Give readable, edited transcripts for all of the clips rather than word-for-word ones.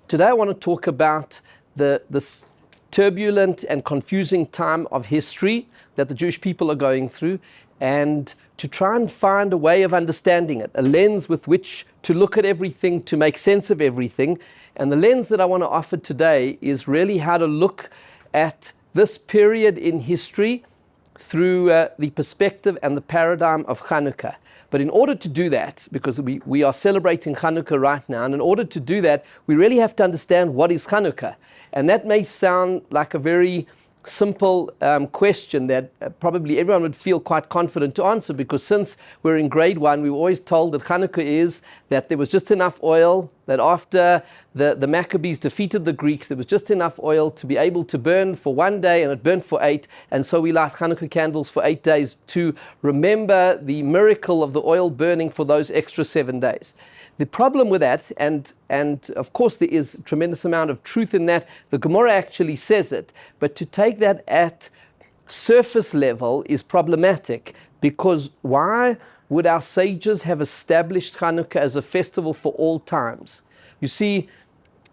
Today I want to talk about this turbulent and confusing time of history that the Jewish people are going through, and to try and find a way of understanding it, a lens with which to look at everything, to make sense of everything. And the lens that I want to offer today is really how to look at this period in history through the perspective and the paradigm of Hanukkah. But in order to do that, because we are celebrating Hanukkah right now, and in order to do that, we really have to understand what is Hanukkah. And that may sound like a very simple question that probably everyone would feel quite confident to answer, because since we're in grade 1, we were always told that Hanukkah is that there was just enough oil, that after the Maccabees defeated the Greeks, there was just enough oil to be able to burn for one day, and it burned for 8, and so we light Hanukkah candles for 8 days to remember the miracle of the oil burning for those extra 7 days. The problem with that, and of course there is a tremendous amount of truth in that, the Gemara actually says it, but to take that at surface level is problematic, because why would our sages have established Hanukkah as a festival for all times? You see,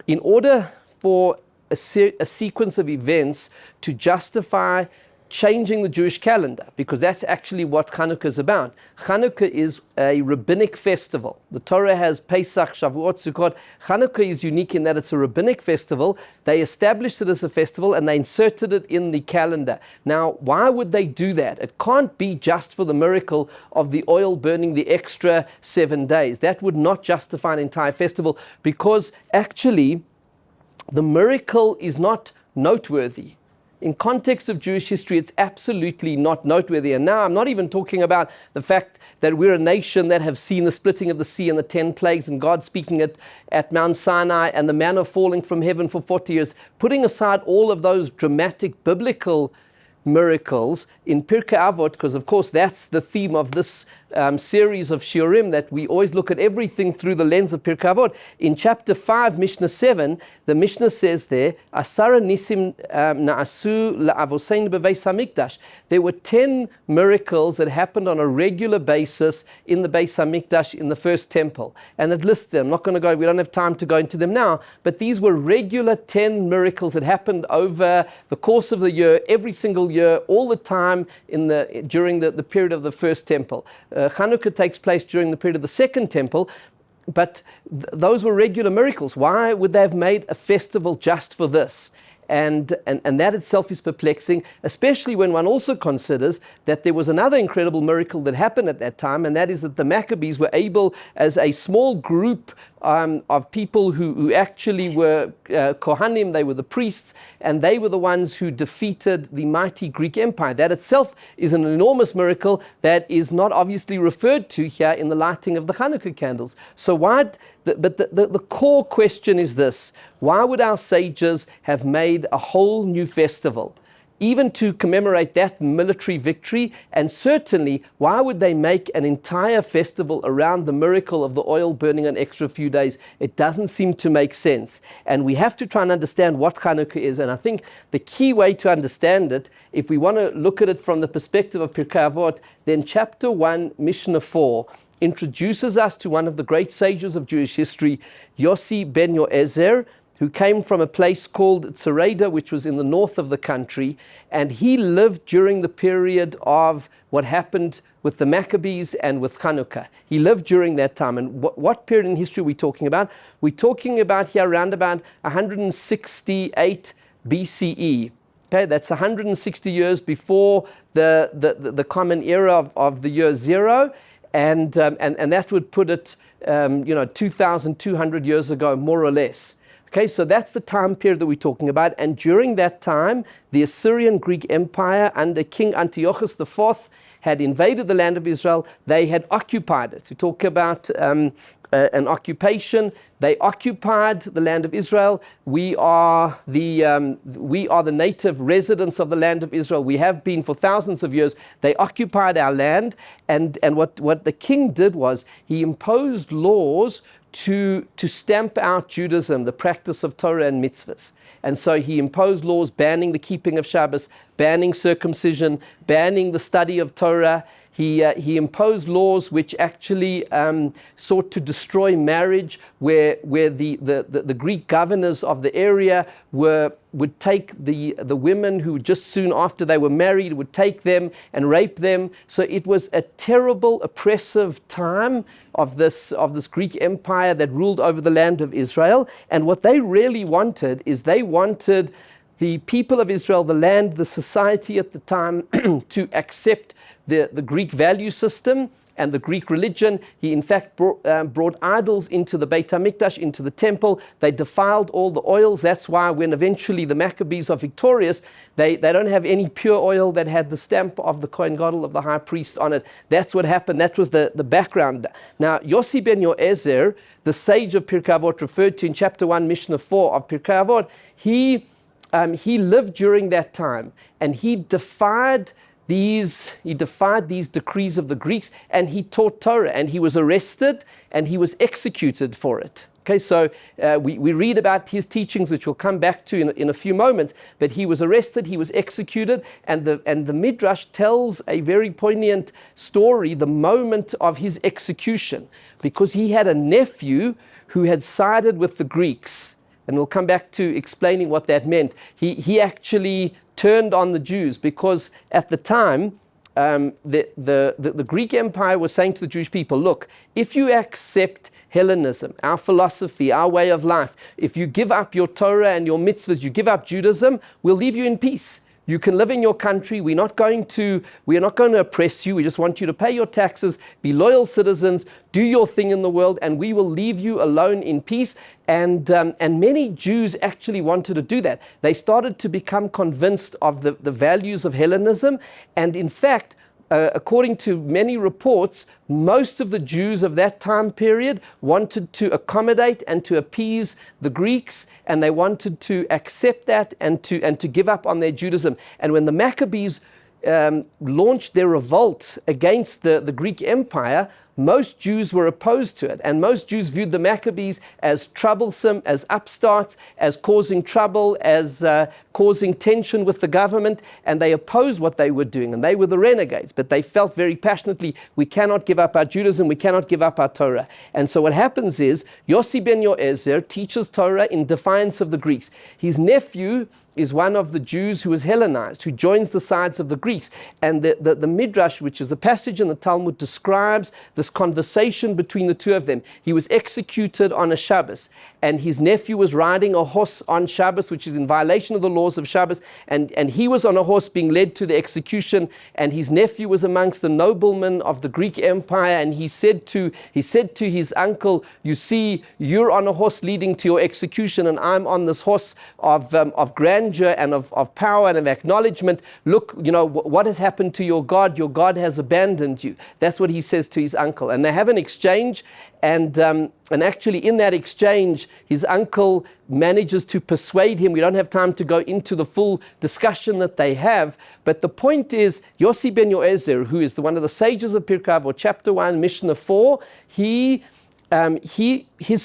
in order for a sequence of events to justify changing the Jewish calendar, because that's actually what Hanukkah is about. Hanukkah is a rabbinic festival. The Torah has Pesach, Shavuot, Sukkot. Hanukkah is unique in that it's a rabbinic festival. They established it as a festival and they inserted it in the calendar. Now, why would they do that? It can't be just for the miracle of the oil burning the extra 7 days. That would not justify an entire festival, because actually the miracle is not noteworthy. In context of Jewish history, it's absolutely not noteworthy. And now I'm not even talking about the fact that we're a nation that have seen the splitting of the sea and the 10 plagues and God speaking at Mount Sinai and the manna falling from heaven for 40 years. Putting aside all of those dramatic biblical miracles in Pirkei Avot, because of course that's the theme of this series of Shiurim, that we always look at everything through the lens of Pirkei Avot. In chapter 5, Mishnah 7, the Mishnah says there, Asara nisim na'asu la'avosein bebeis HaMikdash. There were 10 miracles that happened on a regular basis in the Beit HaMikdash, in the first temple. And it lists them. I'm not going to go, we don't have time to go into them now, but these were regular 10 miracles that happened over the course of the year, every single year, all the time during the period of the first temple. Hanukkah takes place during the period of the second temple, but those were regular miracles. Why would they have made a festival just for this? And that itself is perplexing, especially when one also considers that there was another incredible miracle that happened at that time, and that is that the Maccabees were able, as a small group of people who actually were Kohanim, they were the priests, and they were the ones who defeated the mighty Greek Empire. That itself is an enormous miracle that is not obviously referred to here in the lighting of the Hanukkah candles. So the core question is this: why would our sages have made a whole new festival, even to commemorate that military victory? And certainly, why would they make an entire festival around the miracle of the oil burning an extra few days? It doesn't seem to make sense. And we have to try and understand what Hanukkah is. And I think the key way to understand it, if we want to look at it from the perspective of Pirkei Avot, then chapter 1, Mishnah 4, introduces us to one of the great sages of Jewish history, Yossi ben Yoezer, who came from a place called Tzareda, which was in the north of the country, and he lived during the period of what happened with the Maccabees and with Hanukkah. He lived during that time. And what period in history are we talking about? We're talking about here around about 168 BCE. Okay, that's 160 years before the common era of the year 0, and that would put it 2,200 years ago, more or less. Okay, so that's the time period that we're talking about. And during that time, the Assyrian Greek Empire under King Antiochus IV had invaded the land of Israel. They had occupied it. We talk about an occupation. They occupied the land of Israel. We are the native residents of the land of Israel. We have been for thousands of years. They occupied our land. And what the king did was he imposed laws to stamp out Judaism, the practice of Torah and mitzvahs. And so he imposed laws banning the keeping of Shabbos, banning circumcision, banning the study of Torah. He imposed laws which actually sought to destroy marriage, where the Greek governors of the area would take the women who just soon after they were married, would take them and rape them. So it was a terrible, oppressive time of this Greek empire that ruled over the land of Israel. And what they really wanted is they wanted the people of Israel, the land, the society at the time, to accept the Greek value system and the Greek religion. He in fact brought idols into the Beit HaMikdash, into the temple. They defiled all the oils. That's why when eventually the Maccabees are victorious, they don't have any pure oil that had the stamp of the Kohen Gadol, of the high priest, on it. That's what happened. That was the background. Now, Yossi ben Yoezer, the sage of Pirkei Avot, referred to in chapter 1, Mishnah 4 of Pirkei Avot, he lived during that time, and he defied these decrees of the Greeks, and he taught Torah, and he was arrested and he was executed for it. Okay, so we read about his teachings, which we'll come back to in a few moments, but he was arrested, he was executed, and the Midrash tells a very poignant story, the moment of his execution, because he had a nephew who had sided with the Greeks. And we'll come back to explaining what that meant. He actually turned on the Jews, because at the time, the Greek Empire was saying to the Jewish people, look, if you accept Hellenism, our philosophy, our way of life, if you give up your Torah and your mitzvahs, you give up Judaism, we'll leave you in peace. You can live in your country. We are not going to oppress you. We just want you to pay your taxes, be loyal citizens, do your thing in the world, and we will leave you alone in peace. And many Jews actually wanted to do that. They started to become convinced of the values of Hellenism. And in fact, according to many reports, most of the Jews of that time period wanted to accommodate and to appease the Greeks, and they wanted to accept that and to give up on their Judaism. And when the Maccabees launched their revolt against the Greek Empire, most Jews were opposed to it, and most Jews viewed the Maccabees as troublesome, as upstarts, as causing trouble, as causing tension with the government, and they opposed what they were doing, and they were the renegades. But they felt very passionately, we cannot give up our Judaism, we cannot give up our Torah. And so what happens is, Yossi ben Yoezer teaches Torah in defiance of the Greeks. His nephew is one of the Jews who is Hellenized, who joins the sides of the Greeks. And the Midrash, which is a passage in the Talmud, describes this conversation between the two of them. He was executed on a Shabbos, and his nephew was riding a horse on Shabbos, which is in violation of the laws of Shabbos, and he was on a horse being led to the execution, and his nephew was amongst the noblemen of the Greek Empire, and he said to his uncle, you see, you're on a horse leading to your execution, and I'm on this horse of grandeur and of power and of acknowledgement. Look, what has happened to your God? Your God has abandoned you. That's what he says to his uncle. And they have an exchange, and actually in that exchange, his uncle manages to persuade him. We don't have time to go into the full discussion that they have, but the point is, Yossi ben Yoezer, who is one of the sages of Pirkei Avot, chapter 1, Mishnah 4, his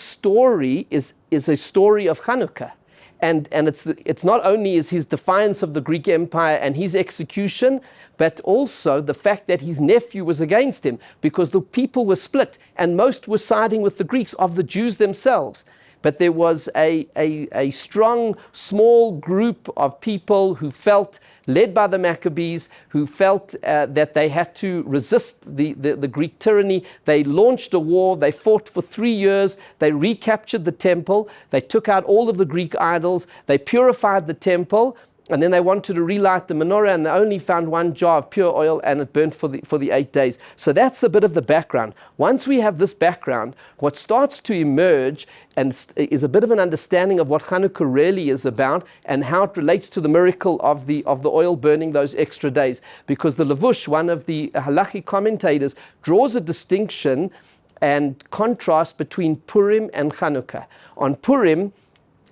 story is a story of Hanukkah. And it's not only is his defiance of the Greek Empire and his execution, but also the fact that his nephew was against him, because the people were split, and most were siding with the Greeks, of the Jews themselves. But there was a strong, small group of people who felt, led by the Maccabees, who felt that they had to resist the Greek tyranny. They launched a war. They fought for 3 years. They recaptured the temple. They took out all of the Greek idols. They purified the temple. And then they wanted to relight the menorah, and they only found one jar of pure oil, and it burnt for the 8 days. So that's a bit of the background. Once we have this background, what starts to emerge is a bit of an understanding of what Hanukkah really is about, and how it relates to the miracle of the oil burning those extra days. Because the Levush, one of the halachic commentators, draws a distinction and contrast between Purim and Hanukkah. On Purim,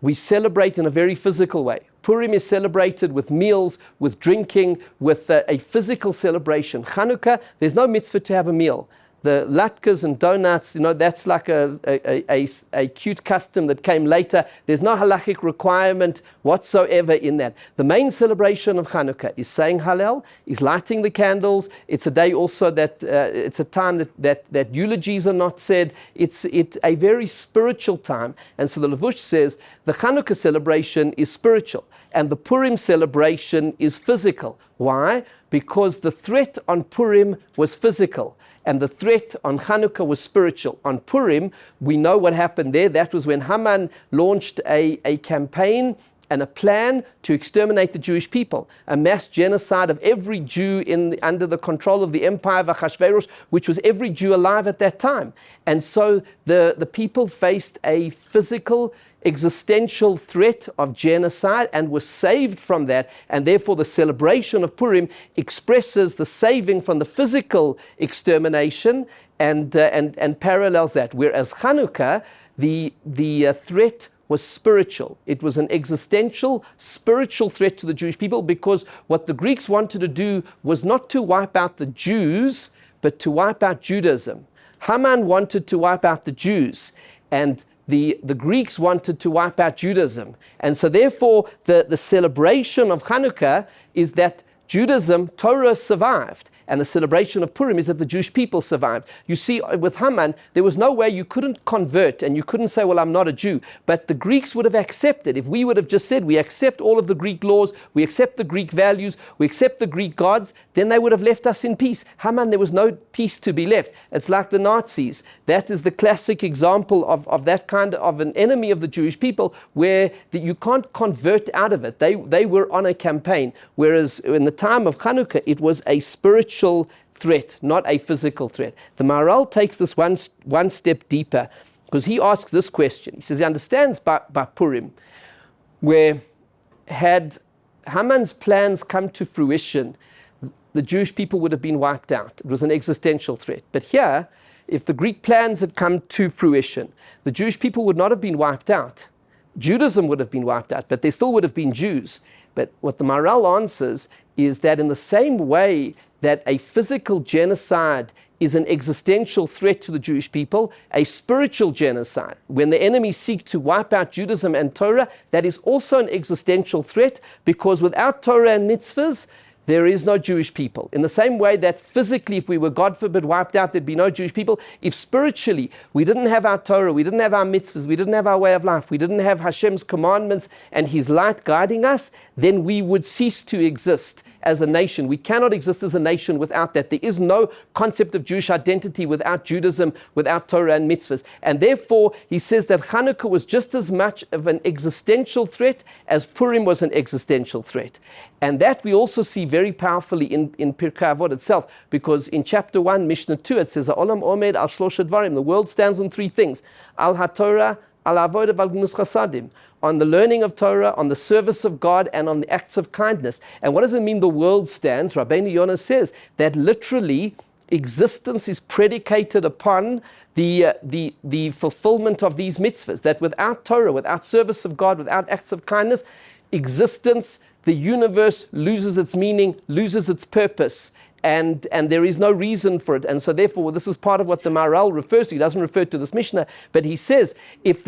we celebrate in a very physical way. Purim is celebrated with meals, with drinking, with a physical celebration. Hanukkah, there's no mitzvah to have a meal. the latkes and donuts, that's like a cute custom that came later. There's no halachic requirement whatsoever in that. The main celebration of Hanukkah is saying Hallel, is lighting the candles. It's a day also that it's a time that eulogies are not said. It's a very spiritual time. And so the Levush says the Hanukkah celebration is spiritual and the Purim celebration is physical. Why? Because the threat on Purim was physical and the threat on Hanukkah was spiritual. On Purim, we know what happened there. That was when Haman launched a campaign and a plan to exterminate the Jewish people, a mass genocide of every Jew under the control of the empire of Achashverosh, which was every Jew alive at that time. And so the people faced a physical, existential threat of genocide and were saved from that, and therefore the celebration of Purim expresses the saving from the physical extermination and parallels that. Whereas Hanukkah, the threat was spiritual. It was an existential, spiritual threat to the Jewish people, because what the Greeks wanted to do was not to wipe out the Jews, but to wipe out Judaism. Haman wanted to wipe out the Jews, and the Greeks wanted to wipe out Judaism. And so therefore, the celebration of Hanukkah is that Judaism, Torah survived. And the celebration of Purim is that the Jewish people survived. You see, with Haman, there was no way you couldn't convert and you couldn't say, well, I'm not a Jew. But the Greeks would have accepted. If we would have just said, we accept all of the Greek laws, we accept the Greek values, we accept the Greek gods, then they would have left us in peace. Haman, there was no peace to be left. It's like the Nazis. That is the classic example of that kind of an enemy of the Jewish people, where you can't convert out of it. They were on a campaign. Whereas in the time of Hanukkah, it was a spiritual threat, not a physical threat. The Maharal takes this one step deeper, because he asks this question. He says he understands by Purim, where had Haman's plans come to fruition, the Jewish people would have been wiped out. It was an existential threat. But here, if the Greek plans had come to fruition, the Jewish people would not have been wiped out. Judaism would have been wiped out, but there still would have been Jews. But what the Maharal answers is that in the same way that a physical genocide is an existential threat to the Jewish people, a spiritual genocide, when the enemies seek to wipe out Judaism and Torah, that is also an existential threat, because without Torah and mitzvahs, there is no Jewish people. In the same way that physically, if we were, God forbid, wiped out, there'd be no Jewish people. If spiritually, we didn't have our Torah, we didn't have our mitzvahs, we didn't have our way of life, we didn't have Hashem's commandments and His light guiding us, then we would cease to exist as a nation. We cannot exist as a nation without that. There is no concept of Jewish identity without Judaism, without Torah and mitzvahs. And therefore, he says that Hanukkah was just as much of an existential threat as Purim was an existential threat. And that we also see very powerfully in Pirkei Avot itself, because in chapter 1, Mishnah 2, it says, Ha'olam omed al shlosha dvarim, the world stands on three things: al haTorah, al avodah, val gemilut chasadim, on the learning of Torah, on the service of God, and on the acts of kindness. And what does it mean the world stands? Rabbeinu Yonah says that literally existence is predicated upon the fulfillment of these mitzvahs, that without Torah, without service of God, without acts of kindness, existence, the universe loses its meaning, loses its purpose. And there is no reason for it. And so therefore, this is part of what the Maharal refers to. He doesn't refer to this Mishnah, but he says, if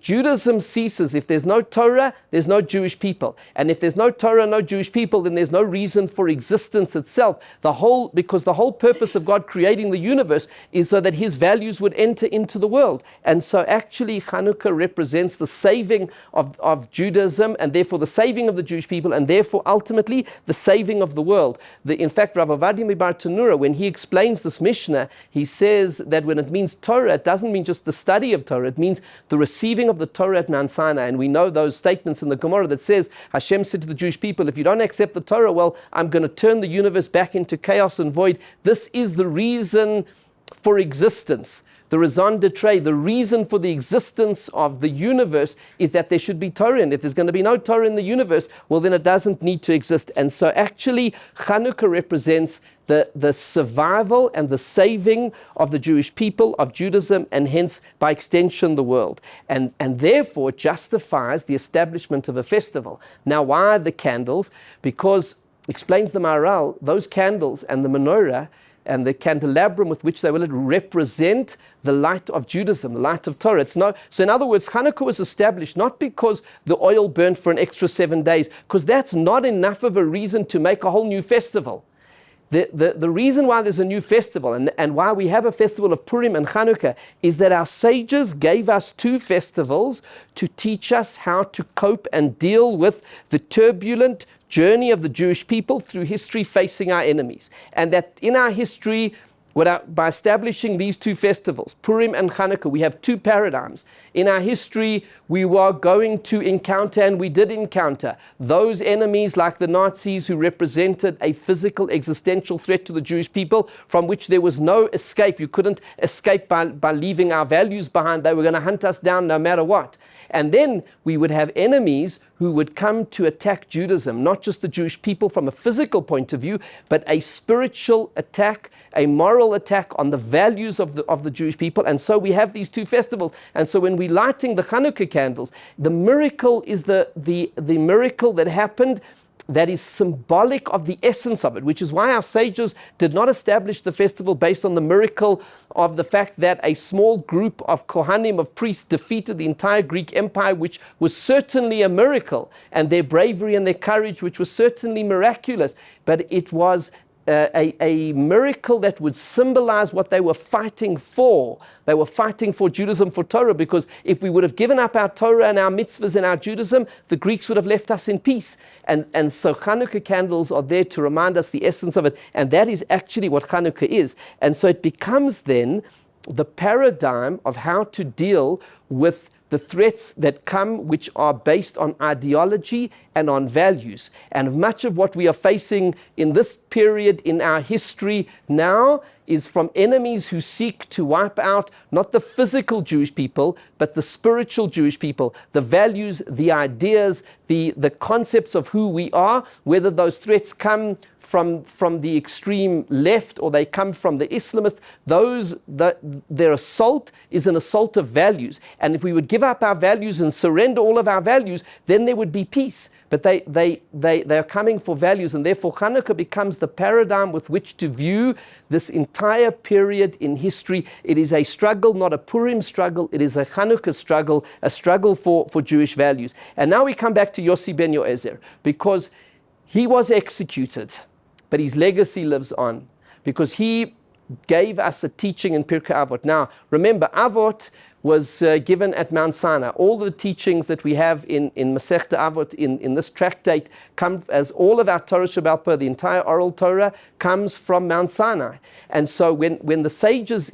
Judaism ceases, if there's no Torah, there's no Jewish people. And if there's no Torah, no Jewish people, then there's no reason for existence itself. Because the whole purpose of God creating the universe is so that His values would enter into the world. And so actually, Hanukkah represents the saving of Judaism, and therefore the saving of the Jewish people, and therefore ultimately the saving of the world. In fact, Rav Ovadia Mibar Tanura, when he explains this Mishnah, he says that when it means Torah, it doesn't mean just the study of Torah, it means the receiving of the Torah at Mount Sinai. And we know those statements in the Gemara that says, Hashem said to the Jewish people, if you don't accept the Torah, well, I'm going to turn the universe back into chaos and void. This is the reason for existence. The raison d'etre, the reason for the existence of the universe is that there should be Torah. And if there's going to be no Torah in the universe, well, then it doesn't need to exist. And so actually, Hanukkah represents the survival and the saving of the Jewish people, of Judaism, and hence, by extension, the world. And therefore, it justifies the establishment of a festival. Now, why the candles? Because, explains the Maharal, those candles and the menorah, and the candelabrum with which they will represent the light of Judaism, the light of Torah. So in other words, Hanukkah was established not because the oil burnt for an extra 7 days, because that's not enough of a reason to make a whole new festival. The reason why there's a new festival and why we have a festival of Purim and Hanukkah is that our sages gave us 2 festivals to teach us how to cope and deal with the turbulent journey of the Jewish people through history facing our enemies. And that in our history, by establishing these 2 festivals, Purim and Hanukkah, we have 2 paradigms. In our history, we were going to encounter, and we did encounter, those enemies like the Nazis who represented a physical, existential threat to the Jewish people from which there was no escape. You couldn't escape by leaving our values behind. They were going to hunt us down no matter what. And then we would have enemies who would come to attack Judaism, not just the Jewish people from a physical point of view, but a spiritual attack, a moral attack on the values of the Jewish people. And so we have these 2 festivals. And so when we're lighting the Hanukkah candles, the miracle is the miracle that happened that is symbolic of the essence of it, which is why our sages did not establish the festival based on the miracle of the fact that a small group of Kohanim, of priests, defeated the entire Greek Empire, which was certainly a miracle, and their bravery and their courage, which was certainly miraculous, but it was a miracle that would symbolize what they were fighting for. They were fighting for Judaism, for Torah, because if we would have given up our Torah and our mitzvahs and our Judaism, the Greeks would have left us in peace. And so Hanukkah candles are there to remind us the essence of it, and that is actually what Hanukkah is. And so it becomes then the paradigm of how to deal with the threats that come, which are based on ideology and on values. And much of what we are facing in this period in our history now is from enemies who seek to wipe out not the physical Jewish people, but the spiritual Jewish people, the values, the ideas, the concepts of who we are, whether those threats come from the extreme left or they come from the Islamist. Their assault is an assault of values. And if we would give up our values and surrender all of our values, then there would be peace. But they are coming for values, and therefore Hanukkah becomes the paradigm with which to view this entire period in history. It is a struggle, not a Purim struggle. It is a Hanukkah struggle, a struggle for Jewish values. And now we come back to Yossi ben Yoezer, because he was executed, but his legacy lives on, because he gave us a teaching in Pirkei Avot. Now, remember, Avot was given at Mount Sinai. All the teachings that we have in Masechta Avot, in this tractate, come as all of our Torah Shebaal Peh, the entire oral Torah, comes from Mount Sinai. And so when the sages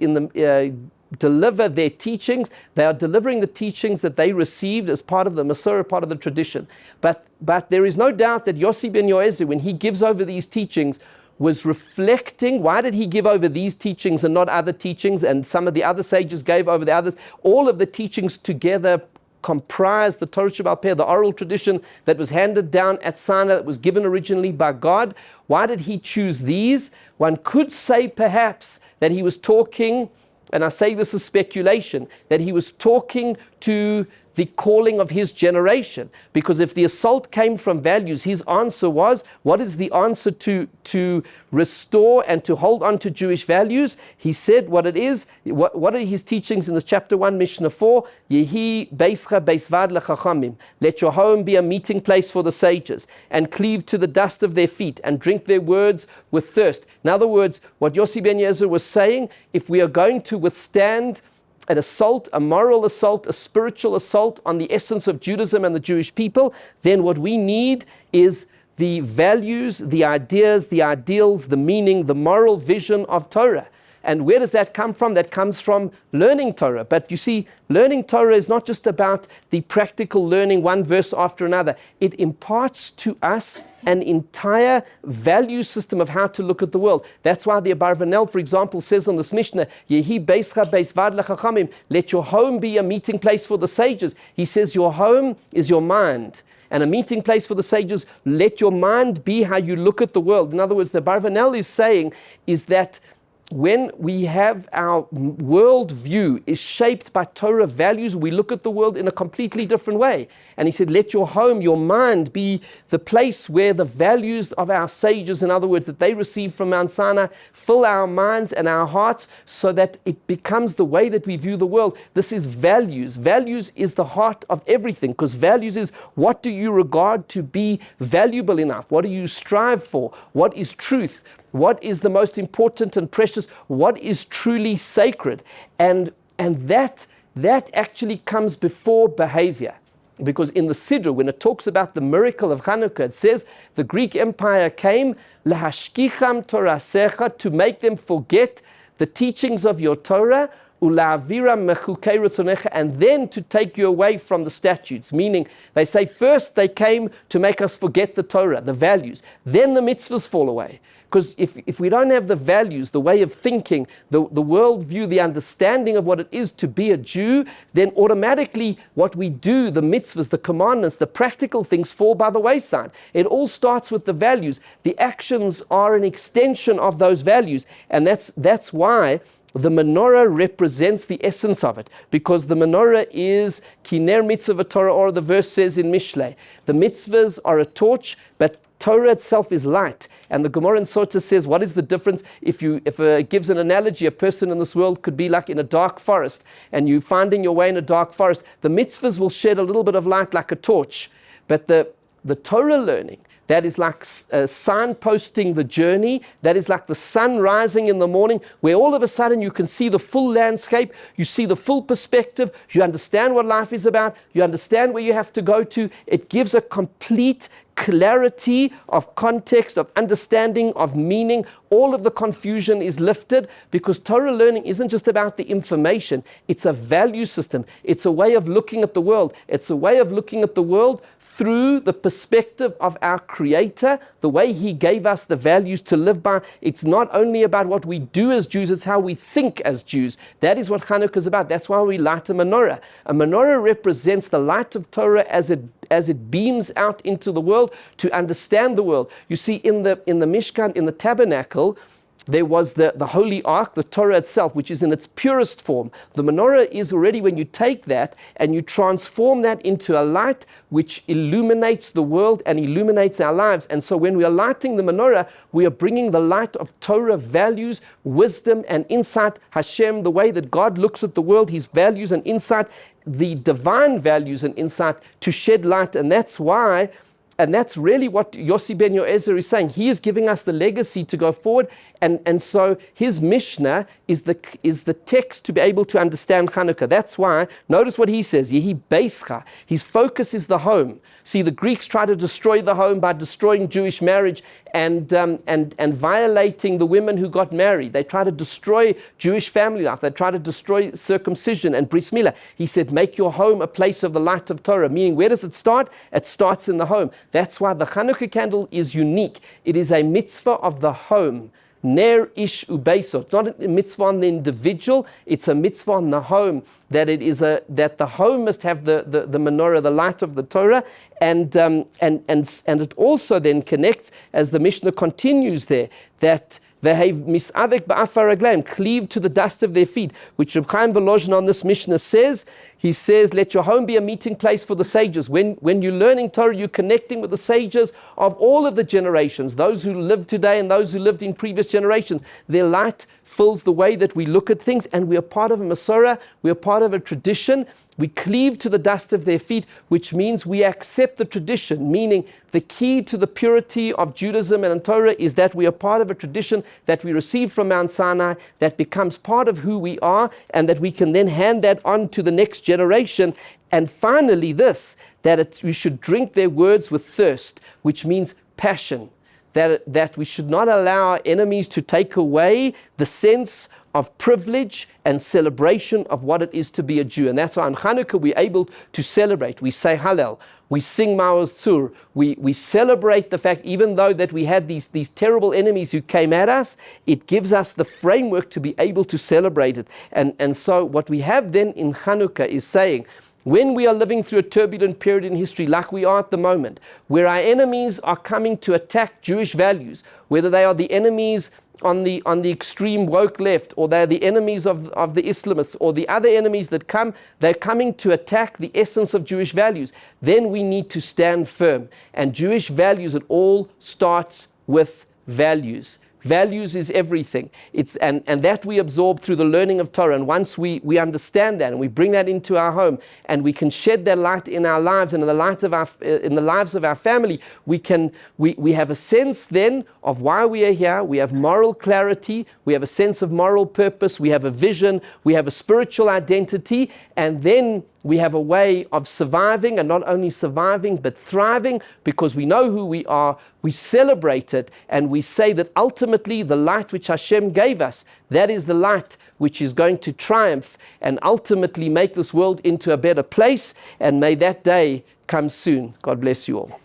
deliver their teachings, they are delivering the teachings that they received as part of the Masorah, part of the tradition. But there is no doubt that Yossi ben Yoezer, when he gives over these teachings, was reflecting, why did he give over these teachings and not other teachings, and some of the other sages gave over the others? All of the teachings together comprise the Torah Shebaal Peh, the oral tradition that was handed down at Sinai, that was given originally by God. Why did he choose these? One could say perhaps that he was talking, and I say this as speculation, that he was talking to the calling of his generation. Because if the assault came from values, his answer was, what is the answer to restore and to hold on to Jewish values? He said what it is. What are his teachings in this chapter 1, Mishnah 4? Yehi beischa beisvad lechachamim. Let your home be a meeting place for the sages, and cleave to the dust of their feet, and drink their words with thirst. In other words, what Yossi ben Yoezer was saying, if we are going to withstand an assault, a moral assault, a spiritual assault on the essence of Judaism and the Jewish people, then what we need is the values, the ideas, the ideals, the meaning, the moral vision of Torah. And where does that come from? That comes from learning Torah. But you see, learning Torah is not just about the practical learning one verse after another. It imparts to us an entire value system of how to look at the world. That's why the Abarvanel, for example, says on this Mishnah, Yehi beischa beisvad lechachamim, let your home be a meeting place for the sages. He says your home is your mind. And a meeting place for the sages, let your mind be how you look at the world. In other words, the Abarvanel is saying is that when we have our world view is shaped by Torah values, we look at the world in a completely different way. And he said, let your home, your mind be the place where the values of our sages, in other words, that they receive from Mount Sinai, fill our minds and our hearts so that it becomes the way that we view the world. This is values. Values is the heart of everything, because values is what do you regard to be valuable enough? What do you strive for? What is truth? What is the most important and precious? What is truly sacred? And that actually comes before behavior. Because in the Siddur, when it talks about the miracle of Hanukkah, it says the Greek Empire came lahashkicham torasecha, to make them forget the teachings of your Torah, ula'aviram mechukei retzonecha, and then to take you away from the statutes. Meaning, they say first they came to make us forget the Torah, the values. Then the mitzvahs fall away. Because if we don't have the values, the way of thinking, the worldview, the understanding of what it is to be a Jew, then automatically what we do, the mitzvahs, the commandments, the practical things fall by the wayside. It all starts with the values. The actions are an extension of those values. And that's why the menorah represents the essence of it, because the menorah is kiner mitzvah Torah, or the verse says in Mishlei, the mitzvahs are a torch, but Torah itself is light. And the Gemara in Sota says, what is the difference? If it gives an analogy, a person in this world could be like in a dark forest, and you finding your way in a dark forest. The mitzvahs will shed a little bit of light like a torch, but the Torah learning, that is like signposting the journey. That is like the sun rising in the morning, where all of a sudden you can see the full landscape, you see the full perspective, you understand what life is about, you understand where you have to go to. It gives a complete clarity of context, of understanding, of meaning. All of the confusion is lifted, because Torah learning isn't just about the information. It's a value system. It's a way of looking at the world. It's a way of looking at the world through the perspective of our Creator, the way He gave us the values to live by. It's not only about what we do as Jews, it's how we think as Jews. That is what Hanukkah is about. That's why we light a menorah. A menorah represents the light of Torah as it beams out into the world to understand the world. You see, in the Mishkan, in the tabernacle, there was the Holy Ark, the Torah itself, which is in its purest form. The menorah is already, when you take that and you transform that into a light which illuminates the world and illuminates our lives. And so when we are lighting the menorah, we are bringing the light of Torah values, wisdom and insight, Hashem, the way that God looks at the world, His values and insight, the divine values and insight, to shed light. And that's why, and that's really what Yossi ben Yoezer is saying. He is giving us the legacy to go forward. And so his Mishnah is the text to be able to understand Hanukkah. That's why, notice what he says, Yehi Beischa. His focus is the home. See, the Greeks try to destroy the home by destroying Jewish marriage and violating the women who got married. They try to destroy Jewish family life. They try to destroy circumcision and bris milah. He said, make your home a place of the light of Torah. Meaning, where does it start? It starts in the home. That's why the Hanukkah candle is unique. It is a mitzvah of the home. Ner ish ubeiso. It's not a mitzvah on the individual, it's a mitzvah on the home. That that the home must have the menorah, the light of the Torah, and it also then connects, as the Mishnah continues there, that cleave to the dust of their feet, which Reb Chaim Volozhin on this Mishnah says. He says, let your home be a meeting place for the sages. When you're learning Torah, you're connecting with the sages of all of the generations, those who live today and those who lived in previous generations. Their light fills the way that we look at things, and we are part of a Masorah, we are part of a tradition. We cleave to the dust of their feet, which means we accept the tradition, meaning the key to the purity of Judaism and Torah is that we are part of a tradition that we receive from Mount Sinai, that becomes part of who we are, and that we can then hand that on to the next generation. And finally this, that we should drink their words with thirst, which means passion, that we should not allow our enemies to take away the sense of privilege and celebration of what it is to be a Jew. And that's why on Hanukkah we're able to celebrate. We say Hallel, we sing Maoz Tzur, we celebrate the fact, even though that we had these terrible enemies who came at us, it gives us the framework to be able to celebrate it. And so what we have then in Hanukkah is saying, when we are living through a turbulent period in history like we are at the moment, where our enemies are coming to attack Jewish values, whether they are the enemies on the extreme woke left, or they're the enemies of the Islamists, or the other enemies that come, they're coming to attack the essence of Jewish values, then we need to stand firm. And Jewish values, it all starts with values. Values is everything. And that we absorb through the learning of Torah. And once we understand that and we bring that into our home, and we can shed that light in our lives and in the lives of our family, we have a sense then of why we are here. We have moral clarity. We have a sense of moral purpose. We have a vision. We have a spiritual identity. And then we have a way of surviving, and not only surviving, but thriving, because we know who we are, we celebrate it, and we say that ultimately the light which Hashem gave us, that is the light which is going to triumph and ultimately make this world into a better place, and may that day come soon. God bless you all.